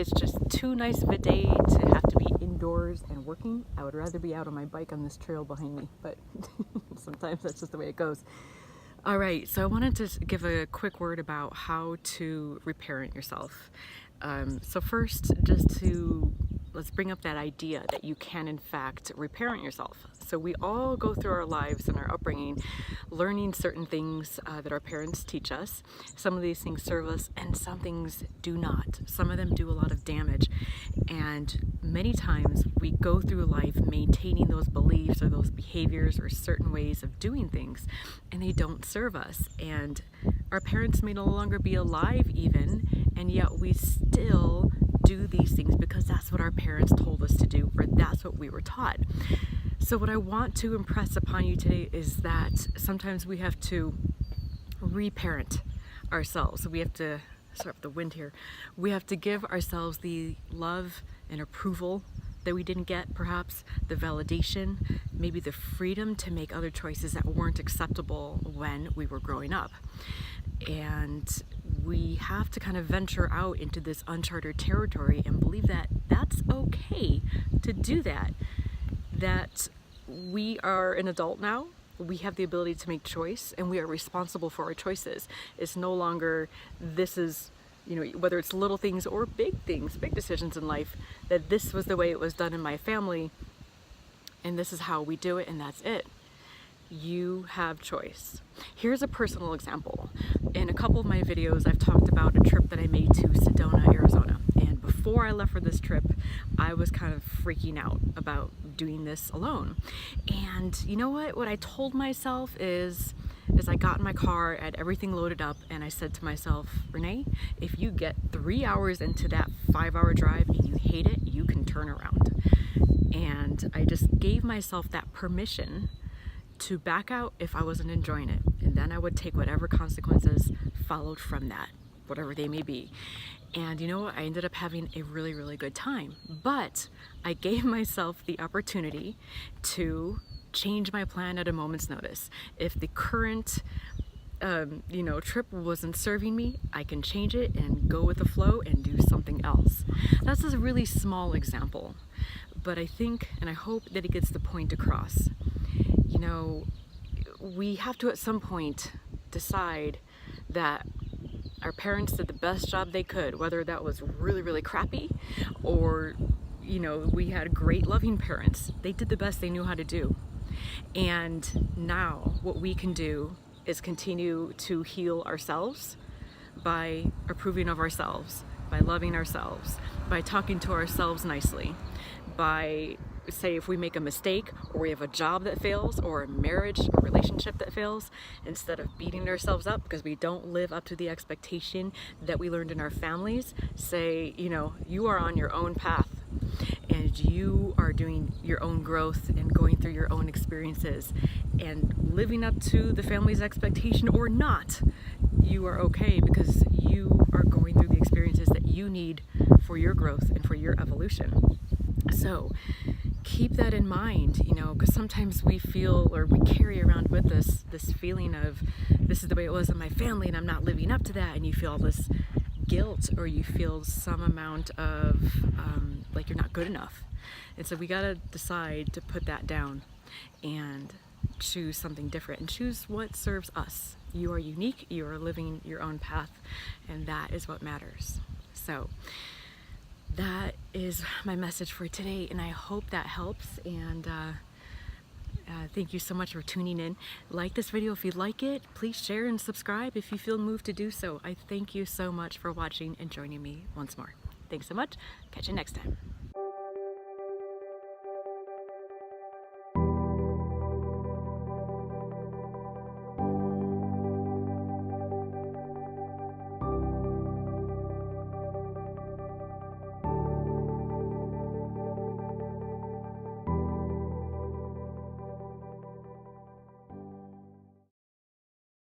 it's just too nice of a day to have to be indoors and working. I would rather be out on my bike on this trail behind me, but sometimes that's just the way it goes. All right, so I wanted to give a quick word about how to reparent yourself. So first, let's bring up that idea that you can in fact reparent yourself. So we all go through our lives and our upbringing learning certain things that our parents teach us. Some of these things serve us and some things do not. Some of them do a lot of damage, and many times we go through life maintaining those beliefs or those behaviors or certain ways of doing things, and they don't serve us. And our parents may no longer be alive even, and yet we still do these things because that's what our parents told us to do, or that's what we were taught. So what I want to impress upon you today is that sometimes we have to reparent ourselves. We have to, sorry for the wind here, we have to give ourselves the love and approval that we didn't get, perhaps the validation, maybe the freedom to make other choices that weren't acceptable when we were growing up. And we have to kind of venture out into this uncharted territory and believe that that's okay to do that. That we are an adult now, we have the ability to make choice, and we are responsible for our choices. It's no longer, this is, whether it's little things or big things, big decisions in life, that this was the way it was done in my family, and this is how we do it, and that's it. You have choice. Here's a personal example. In a couple of my videos, I've talked about a trip that I made to Sedona, Arizona. And before I left for this trip, I was kind of freaking out about doing this alone. And you know what? What I told myself is I got in my car, I had everything loaded up, and I said to myself, Renee, if you get 3 hours into that 5-hour drive and you hate it, you can turn around. And I just gave myself that permission to back out if I wasn't enjoying it, and then I would take whatever consequences followed from that, whatever they may be. And you know what? I ended up having a really, really good time, but I gave myself the opportunity to change my plan at a moment's notice. If the current trip wasn't serving me, I can change it and go with the flow and do something else. That's a really small example, but I think and I hope that it gets the point across. We have to at some point decide that our parents did the best job they could, whether that was really, really crappy or, we had great loving parents. They did the best they knew how to do. And now what we can do is continue to heal ourselves by approving of ourselves, by loving ourselves, by talking to ourselves nicely, by say if we make a mistake or we have a job that fails or a marriage or relationship that fails, instead of beating ourselves up because we don't live up to the expectation that we learned in our families, say, you are on your own path and you are doing your own growth and going through your own experiences and living up to the family's expectation or not. You are okay because you are going through the experiences that you need for your growth and for your evolution. So keep that in mind, because sometimes we feel or we carry around with us this feeling of this is the way it was in my family and I'm not living up to that, and you feel all this guilt or you feel some amount of like you're not good enough. And so we got to decide to put that down and choose something different and choose what serves us. You are unique, you are living your own path, and that is what matters. So that is my message for today, and I hope that helps. And thank you so much for tuning in. Like this video if you like it. Please share and subscribe if you feel moved to do so. I thank you so much for watching and joining me once more. Thanks so much. Catch you next time.